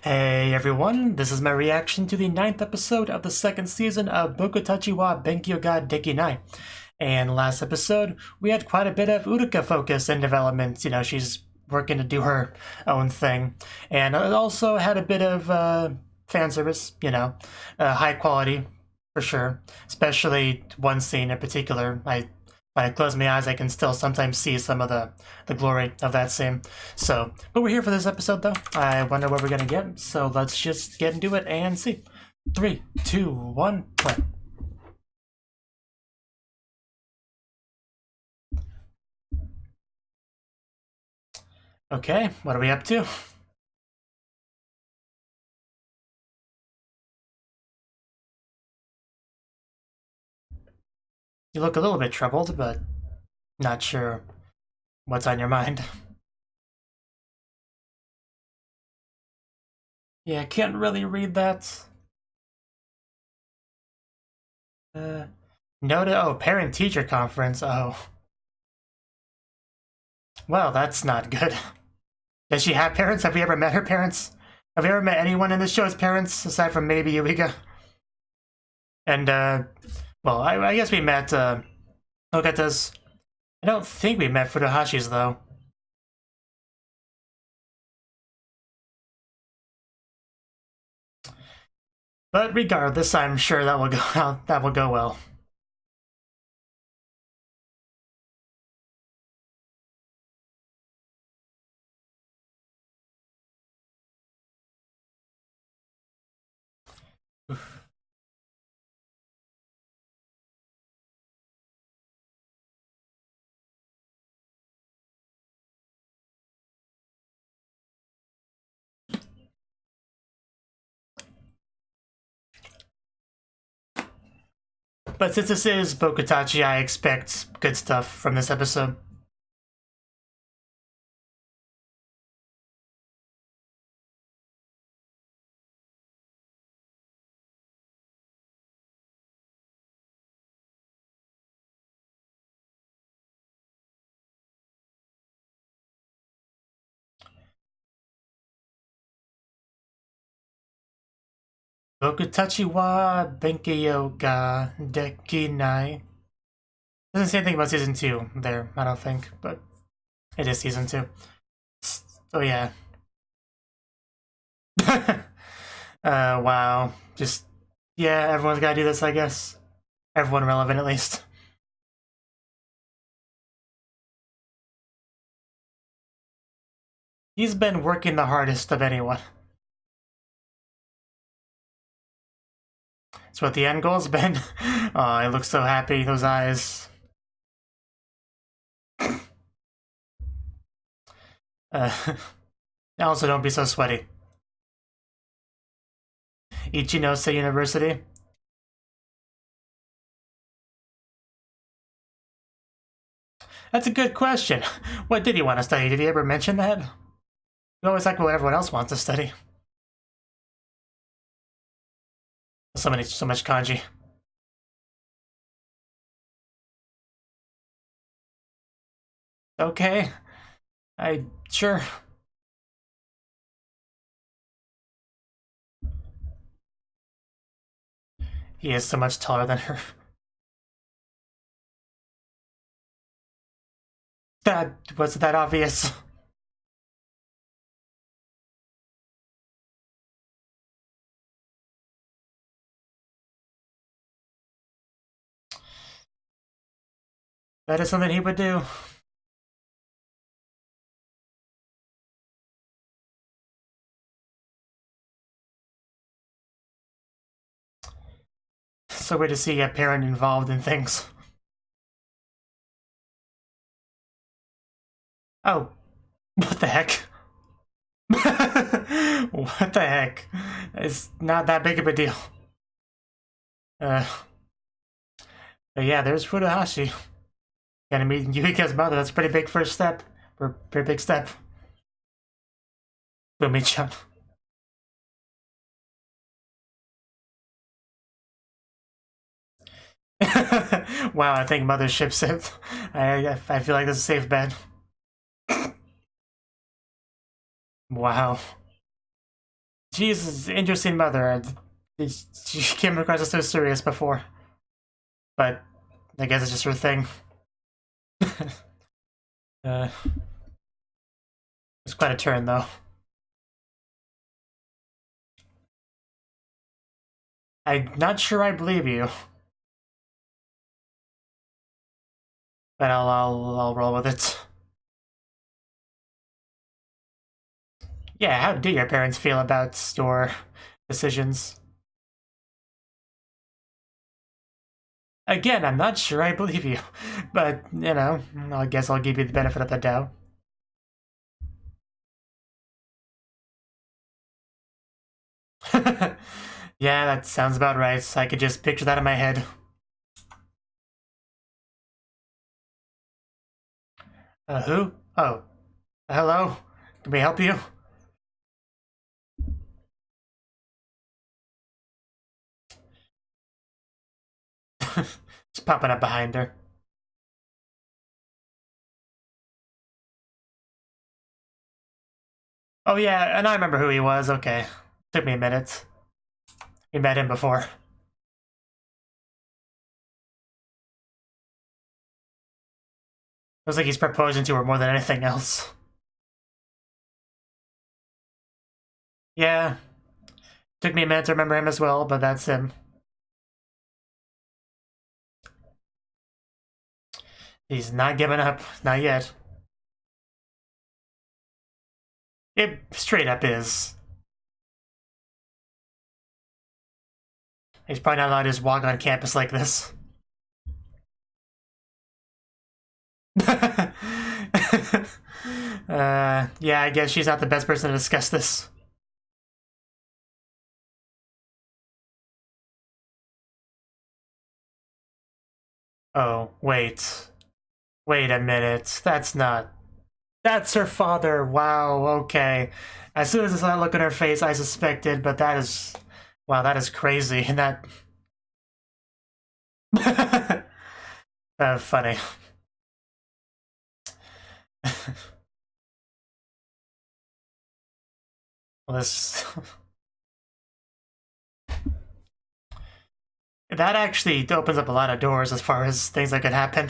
Hey everyone, this is my reaction to the 9th episode of the 2nd season of Bokutachi wa Benkyou ga Dekinai. And last episode, we had quite a bit of Uruka focus and development. You know, she's working to do her own thing. And it also had a bit of fan service, you know, high quality for sure. Especially one scene in particular. When I close my eyes, I can still sometimes see some of the glory of that scene. So, but we're here for this episode, though. I wonder what we're gonna get. So let's just get into it and see. 3, 2, 1, play. Okay, what are we up to? You look a little bit troubled, but not sure what's on your mind. Yeah, I can't really read that. Parent-teacher conference. Oh. Well, that's not good. Does she have parents? Have we ever met her parents? Have we ever met anyone in this show's parents, aside from maybe Eureka? And, well, I guess we met, Okata's. I don't think we met Furuhashi's, though. But regardless, I'm sure that will go well. But since this is Bokutachi, I expect good stuff from this episode. Bokutachi wa Benkyou ga Dekinai. Doesn't say anything about season 2 there, I don't think, but it is season 2. Oh yeah. Wow. Just, yeah, everyone's gotta do this, I guess. Everyone relevant, at least. He's been working the hardest of anyone. That's what the end goal's been. Oh, he looks so happy, those eyes. Also, don't be so sweaty. Ichinose University. That's a good question. What did he want to study? Did he ever mention that? We always like what everyone else wants to study. So much kanji. Okay. Sure. He is so much taller than her. That wasn't that obvious. That is something he would do. So weird to see a parent involved in things. Oh, what the heck? What the heck? It's not that big of a deal. But yeah, there's Furuhashi. Gonna meet Yurika's mother. That's a pretty big first step. Pretty big step. Bumi-chan. Wow, I think Mothership's it. I feel like this is a safe bet. Wow. Jesus, interesting mother. She came across as so serious before. But I guess it's just her thing. It's quite a turn, though. I'm not sure I believe you. But I'll roll with it. Yeah, how do your parents feel about your decisions? Again, I'm not sure I believe you, but, you know, I guess I'll give you the benefit of the doubt. Yeah, that sounds about right. I could just picture that in my head. Who? Oh. Hello? Can we help you? Just popping up behind her. Oh yeah, and I remember who he was, okay. Took me a minute. We met him before. Looks like he's proposing to her more than anything else. Yeah. Took me a minute to remember him as well, but that's him. He's not giving up. Not yet. It straight up is. He's probably not allowed to just walk on campus like this. Yeah, I guess she's not the best person to discuss this. Oh, wait. Wait a minute. That's not... That's her father. Wow, okay. As soon as I saw that look on her face, I suspected, but that is... Wow, that is crazy. And that... Funny. Well, this... That actually opens up a lot of doors as far as things that could happen.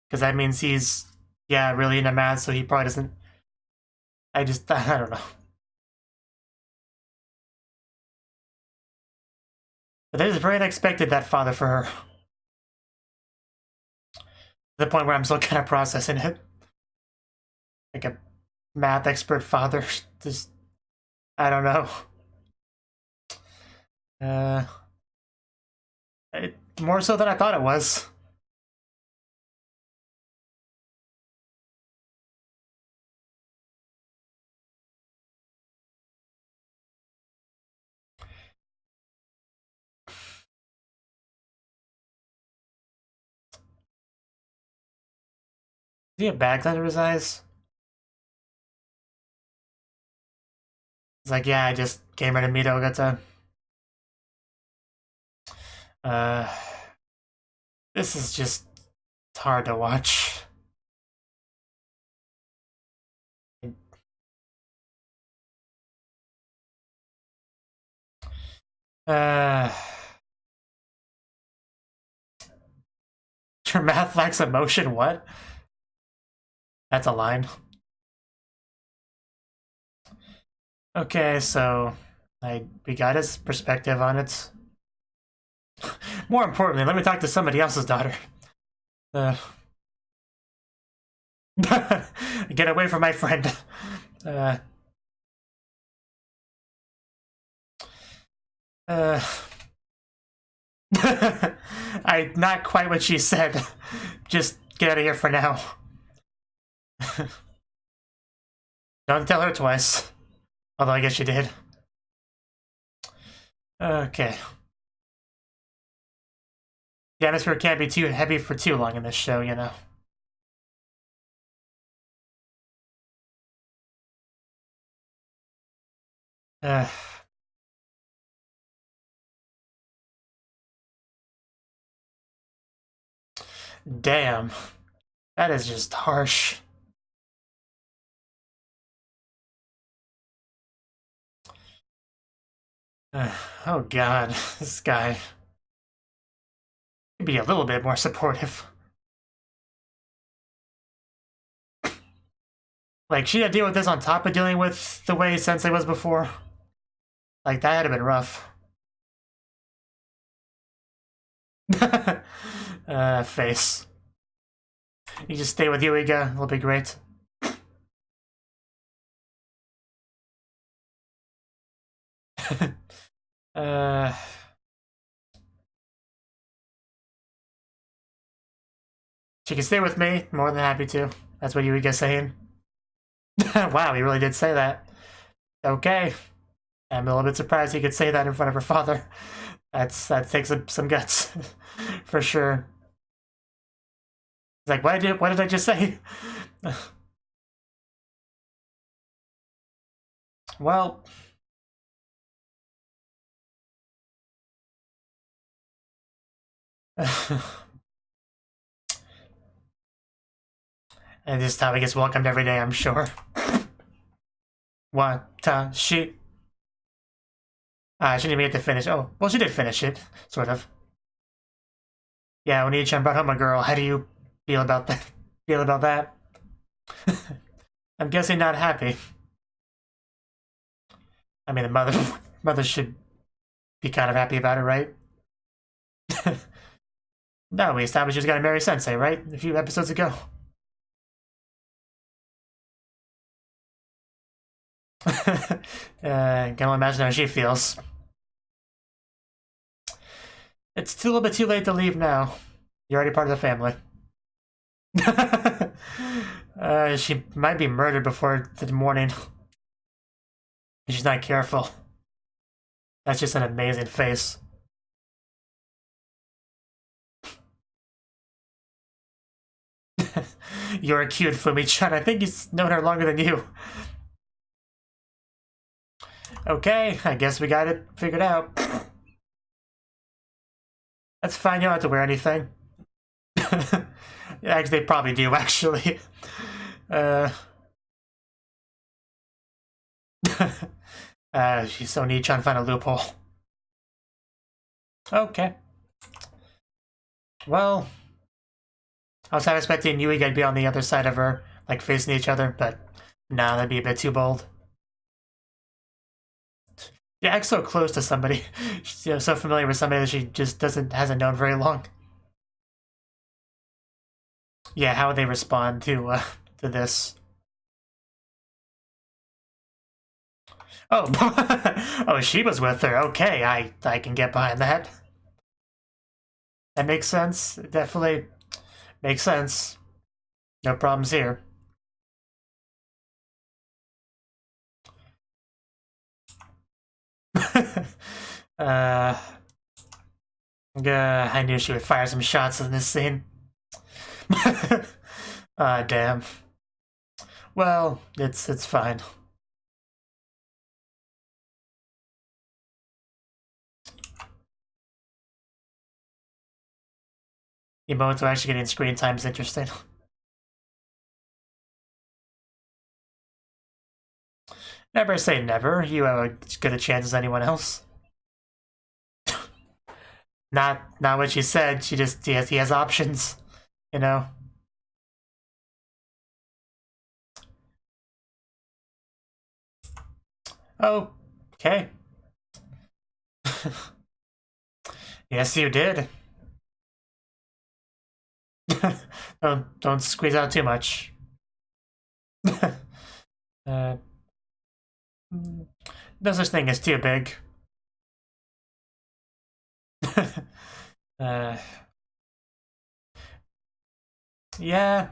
Because that means he's, yeah, really into math, so he probably doesn't... I don't know. But that is very unexpected, that father for her. To the point where I'm still kind of processing it. Like a math expert father. Just, I don't know. More so than I thought it was. Does he have bags under his eyes? It's like, yeah, I just came here to meet Ogata. This is just hard to watch. Your math lacks emotion, what? That's a line. Okay, so we got his perspective on it. More importantly, let me talk to somebody else's daughter. Get away from my friend. Not quite what she said. Just get out of here for now. Don't tell her twice. Although I guess you did. Okay. The atmosphere can't be too heavy for too long in this show, you know. Damn. That is just harsh. Oh god, this guy could be a little bit more supportive. Like, she had to deal with this on top of dealing with the way Sensei was before. Like, that had been rough. Face. You just stay with Yuiga, it'll be great. She can stay with me, more than happy to. That's what Yuiga's saying. Wow, he really did say that. Okay. I'm a little bit surprised he could say that in front of her father. That takes some guts, for sure. He's like, what did I just say? Well, and this time he gets welcomed every day, I'm sure. Watashi. She didn't even get to finish. Oh, well, she did finish it, sort of. Yeah, Oni-chan brought home a girl. How do you feel about that? I'm guessing not happy. I mean, the mother should be kind of happy about it, right? No, we established she's gonna marry Sensei, right? A few episodes ago. Can only imagine how she feels. It's a little bit too late to leave now. You're already part of the family. She might be murdered before the morning. If she's not careful. That's just an amazing face. You're cute, Fumi-chan. I think he's known her longer than you. Okay, I guess we got it figured out. That's fine, you don't have to wear anything. Actually, they probably do, actually. She's so neat trying to find a loophole. Okay. Well, I was half expecting Yuiga to be on the other side of her, like facing each other, but nah, that'd be a bit too bold. She acts so close to somebody. She's so familiar with somebody that she just hasn't known very long. Yeah, how would they respond to this? Oh, oh, she was with her. Okay, I can get behind that. That makes sense. It definitely makes sense. No problems here. I knew she would fire some shots in this scene. Damn. Well, it's fine. Emotes are actually getting screen time is interesting. Never say never. You have as good a chance as anyone else. Not what she said. He has options, you know. Oh, okay. Yes, you did. Don't squeeze out too much. No such thing as too big. Yeah.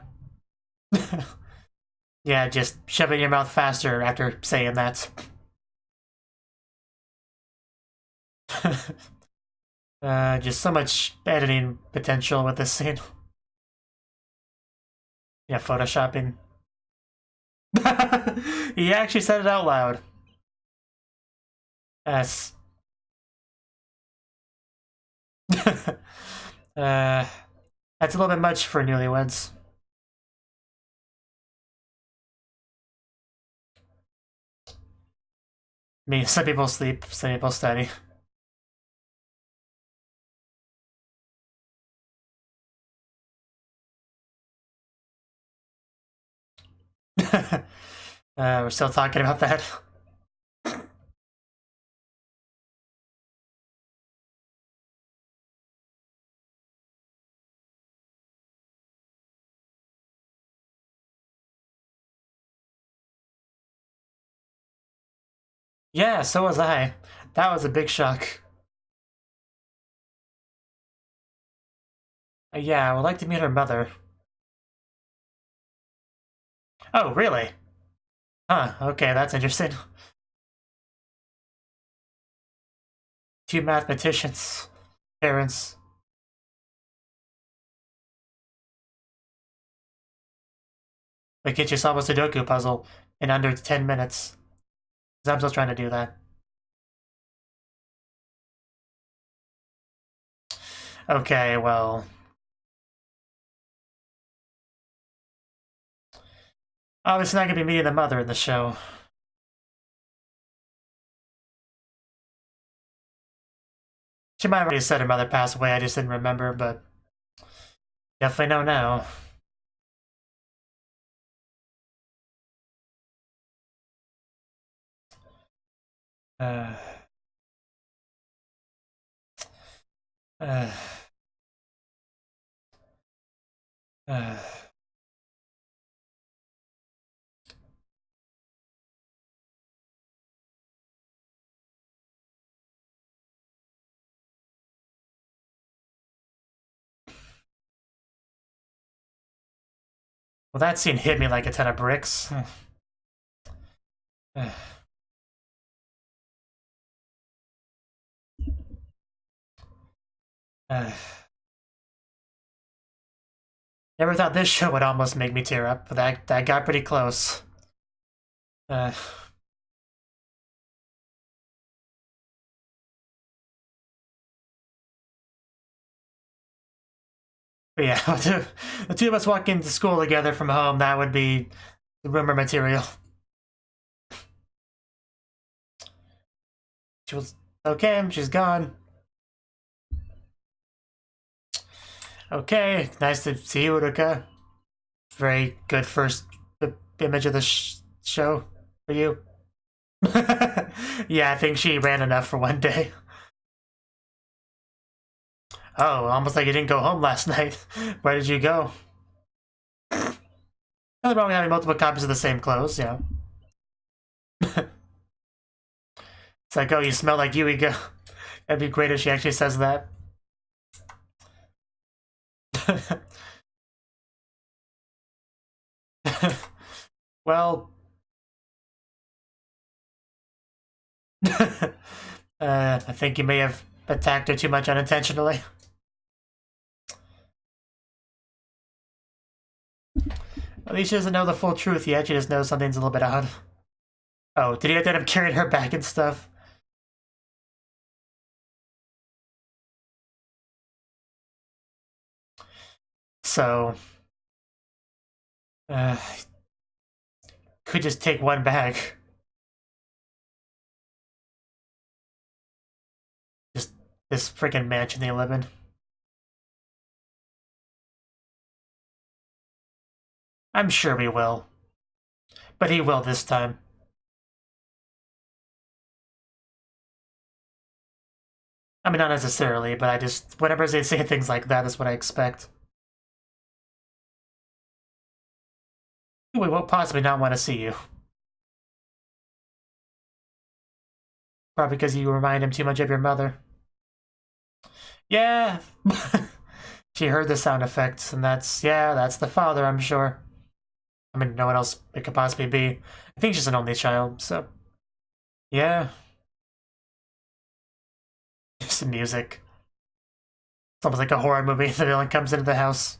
Yeah, just shove it in your mouth faster after saying that. Just so much editing potential with this scene. Yeah, photoshopping. He actually said it out loud. That's that's a little bit much for newlyweds. some people sleep, some people study. We're still talking about that. Yeah, so was I. That was a big shock. Yeah, I would like to meet her mother. Oh, really? Huh, okay, that's interesting. Two mathematicians. Parents. We get you solve a Sudoku puzzle in under 10 minutes. I'm still trying to do that. Okay, well... obviously not gonna be meeting the mother in the show. She might have already said her mother passed away, I just didn't remember, but... definitely know now. Uh... Uh... Uh... Well, that scene hit me like a ton of bricks. Never thought this show would almost make me tear up, but that got pretty close. But yeah, the two of us walking to school together from home, that would be the rumor material. She was okay, she's gone. Okay, nice to see you, Uruka. Very good first image of the show for you. Yeah, I think she ran enough for one day. Oh, almost like you didn't go home last night. Where did you go? Nothing wrong with having multiple copies of the same clothes, you know. It's like, oh, you smell like you, go. That'd be great if she actually says that. Well... I think you may have attacked her too much unintentionally. At least she doesn't know the full truth yet, she just knows something's a little bit odd. Oh, did he end up carrying her back and stuff? So... could just take one bag. Just this freaking mansion they live in. I'm sure we will. But he will this time. I mean, not necessarily, but I just... whenever they say things like that is what I expect. We will possibly not want to see you. Probably because you remind him too much of your mother. Yeah! She heard the sound effects, and that's the father, I'm sure. I mean, no one else it could possibly be. I think she's an only child, so... yeah. Just the music. It's almost like a horror movie. The villain comes into the house.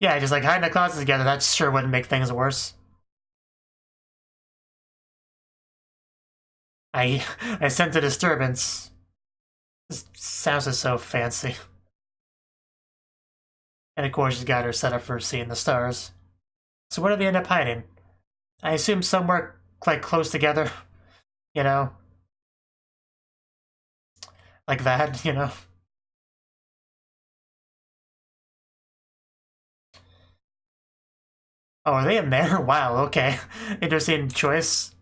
Yeah, just like hiding the closet together, that sure wouldn't make things worse. I sense a disturbance. This sounds is so fancy. And of course she's got her set up for seeing the stars. So where do they end up hiding? I assume somewhere like close together, you know? Like that, you know? Oh, are they in there? Wow, okay. Interesting choice.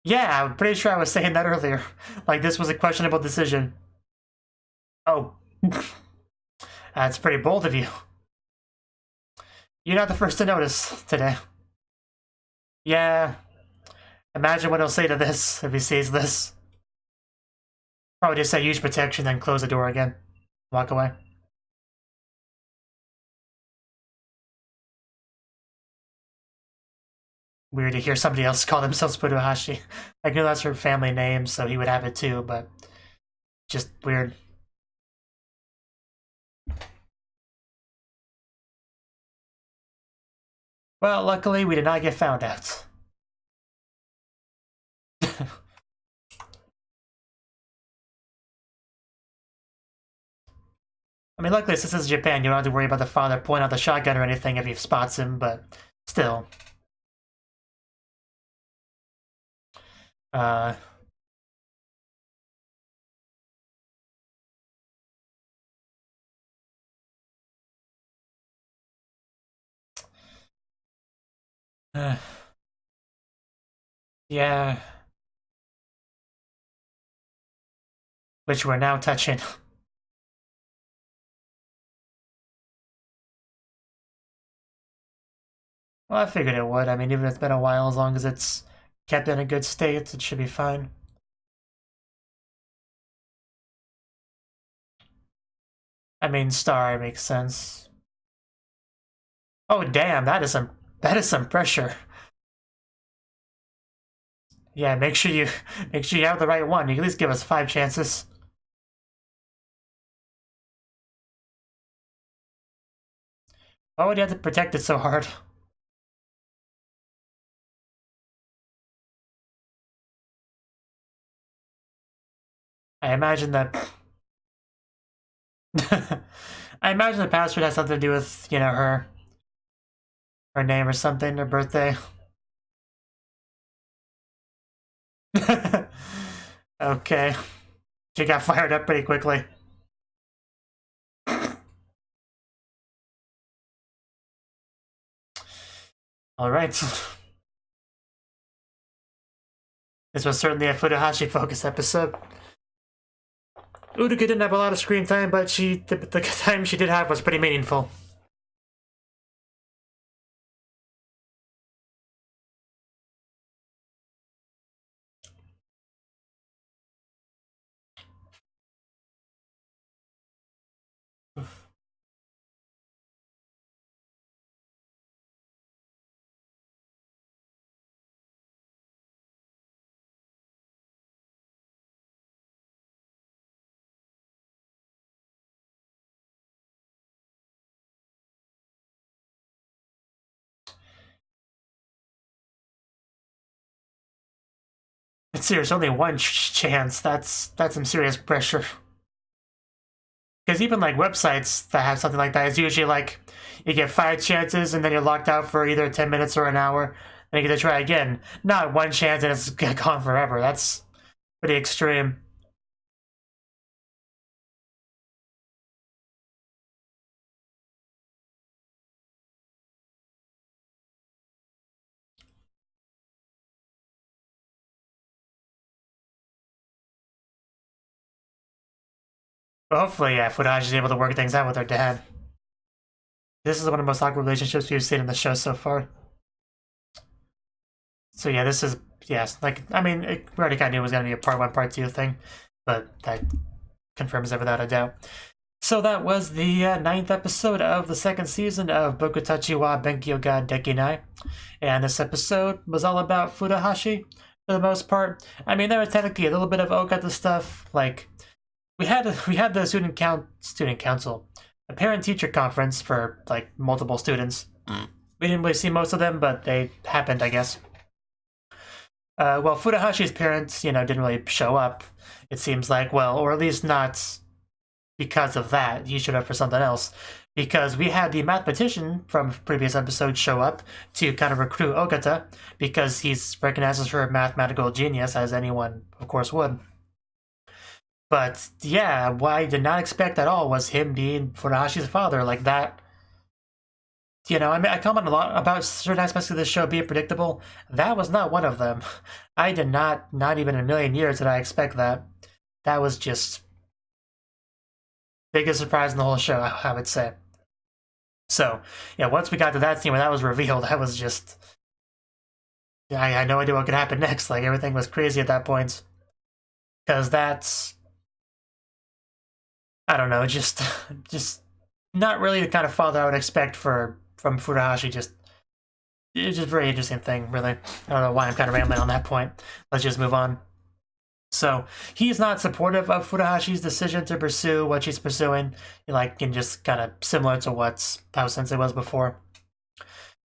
Yeah, I'm pretty sure I was saying that earlier. Like, this was a questionable decision. Oh. That's pretty bold of you. You're not the first to notice today. Yeah. Imagine what he'll say to this if he sees this. Probably just say use protection, then close the door again. Walk away. Weird to hear somebody else call themselves Furuhashi. I know that's her family name, so he would have it too, but just weird. Well, luckily we did not get found out. I mean, luckily since this is Japan, you don't have to worry about the father pulling out the shotgun or anything if he spots him, but still. Yeah. Which we're now touching. Well, I figured it would. I mean, even if it's been a while, as long as it's kept in a good state, it should be fine. I mean, star makes sense. Oh, damn, that is some pressure. Yeah, make sure you have the right one. You can at least give us 5 chances. Why would you have to protect it so hard? I imagine that. I imagine the password has something to do with, you know, her name or something, her birthday. Okay. She got fired up pretty quickly. Alright. This was certainly a Furuhashi focus episode. Uruka didn't have a lot of screen time, but the time she did have was pretty meaningful. It's serious, only one chance. That's some serious pressure. Because even like websites that have something like that, it's usually like you get 5 chances and then you're locked out for either 10 minutes or an hour, and you get to try again. Not 1 chance and it's gone forever. That's pretty extreme. But hopefully, yeah, Fudaji is able to work things out with her dad. This is one of the most awkward relationships we've seen in the show so far. So yeah, this is, yes, like, I mean, we already kind of knew it was going to be a part 1, part 2 thing, but that confirms it without a doubt. So that was the 9th episode of the 2nd season of Bokutachi wa Benkyou ga Dekinai. And this episode was all about Furuhashi, for the most part. I mean, there was technically a little bit of Okata stuff, like, we had the student council, a parent-teacher conference for, like, multiple students. We didn't really see most of them, but they happened, I guess. Well, Furuhashi's parents, you know, didn't really show up, it seems like, well, or at least not because of that. He showed up for something else. because we had the mathematician from previous episodes show up to kind of recruit Ogata, because he's recognizes her mathematical genius, as anyone, of course, would. But yeah, what I did not expect at all was him being Furuhashi's father like that. You know, I mean, I comment a lot about certain aspects of this show being predictable. That was not one of them. I did not even in a million years did I expect that. That was just biggest surprise in the whole show, I would say. So, yeah, once we got to that scene where that was revealed, I was just... I had no idea what could happen next. Like, everything was crazy at that point. Because that's... I don't know, just not really the kind of father I would expect from Furuhashi. It's just a very interesting thing, really. I don't know why I'm kind of rambling on that point. Let's just move on. So, he's not supportive of Furuhashi's decision to pursue what she's pursuing, like, and just kind of similar to how Sensei was before.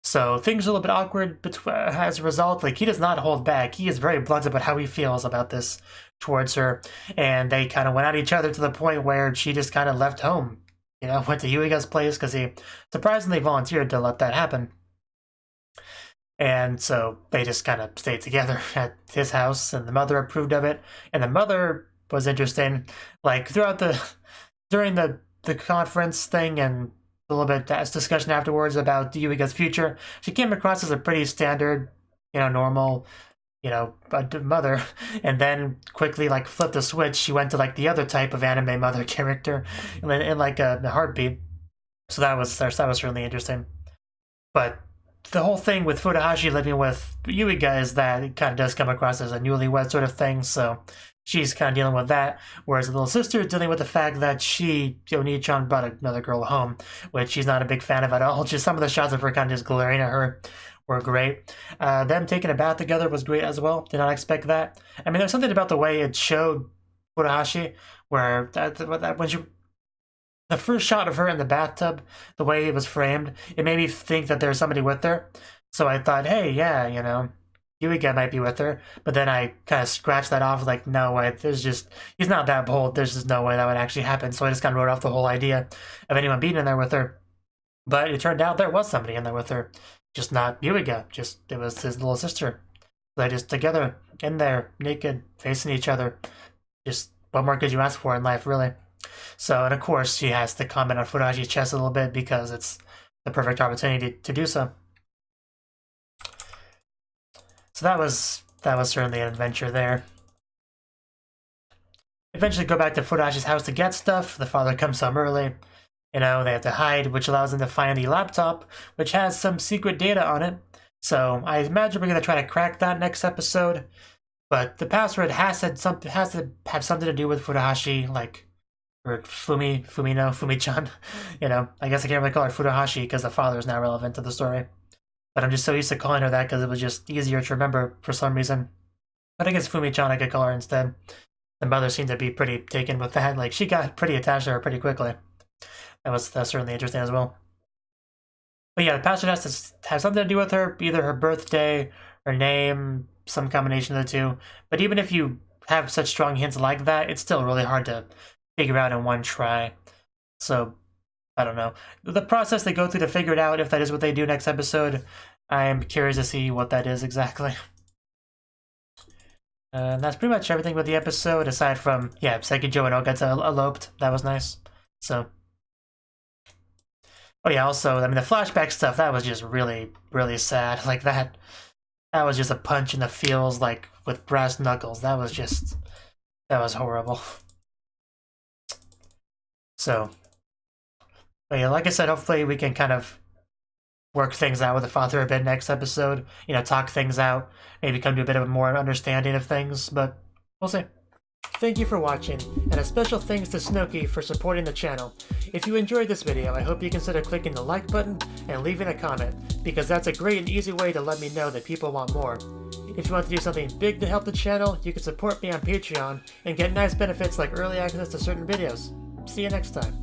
So, things are a little bit awkward as a result. Like, he does not hold back. He is very blunt about how he feels about this towards her, and they kind of went at each other to the point where she just kind of left home. You know, went to Yuiga's place because he surprisingly volunteered to let that happen. And so they just kind of stayed together at his house, and the mother approved of it. And the mother was interesting. Like, during the conference thing and a little bit of discussion afterwards about Yuiga's future, she came across as a pretty standard, normal, mother. And then quickly, like, flipped a switch. She went to, like, the other type of anime mother character in like a heartbeat. So that was really interesting. But the whole thing with Furuhashi living with Yuiga is that it kind of does come across as a newlywed sort of thing, so she's kind of dealing with that, whereas the little sister is dealing with the fact that Oni-chan brought another girl home, which she's not a big fan of at all. Just some of the shots of her kind of just glaring at her were great. Them taking a bath together was great as well. Did not expect that. I mean, there's something about the way it showed Furuhashi, where when the first shot of her in the bathtub, the way it was framed, it made me think that there's somebody with her. So I thought, hey, yeah, Yuiga might be with her. But then I kind of scratched that off, like, no way, he's not that bold. There's just no way that would actually happen. So I just kind of wrote off the whole idea of anyone being in there with her. But it turned out there was somebody in there with her. Just not Yuiga. It was his little sister. They just together, in there, naked, facing each other. Just, what more could you ask for in life, really? So, and of course, she has to comment on Furuhashi's chest a little bit because it's the perfect opportunity to do so. So that was certainly an adventure there. Eventually go back to Furuhashi's house to get stuff. The father comes home early. They have to hide, which allows them to find the laptop, which has some secret data on it. So I imagine we're going to try to crack that next episode. But the password has to have something to do with Furuhashi, like... or Fumi-chan. I guess I can't really call her Furuhashi because the father is now relevant to the story. But I'm just so used to calling her that because it was just easier to remember for some reason. But I guess Fumi-chan I could call her instead. The mother seemed to be pretty taken with that. Like, she got pretty attached to her pretty quickly. That's certainly interesting as well. But yeah, the password has to have something to do with her, either her birthday, her name, some combination of the two. But even if you have such strong hints like that, it's still really hard to figure out in one try. So, I don't know. The process they go through to figure it out, if that is what they do next episode, I am curious to see what that is exactly. And that's pretty much everything with the episode, aside from, yeah, Sekijo and Ogata eloped. That was nice. So, oh yeah, also, I mean, the flashback stuff, that was just really, really sad. Like, that was just a punch in the feels, like, with brass knuckles. That was horrible. So, but yeah, like I said, hopefully we can kind of work things out with the father a bit next episode. Talk things out, maybe come to a bit of a more understanding of things, but we'll see. Thank you for watching, and a special thanks to Cnouki for supporting the channel. If you enjoyed this video, I hope you consider clicking the like button and leaving a comment, because that's a great and easy way to let me know that people want more. If you want to do something big to help the channel, you can support me on Patreon and get nice benefits like early access to certain videos. See you next time.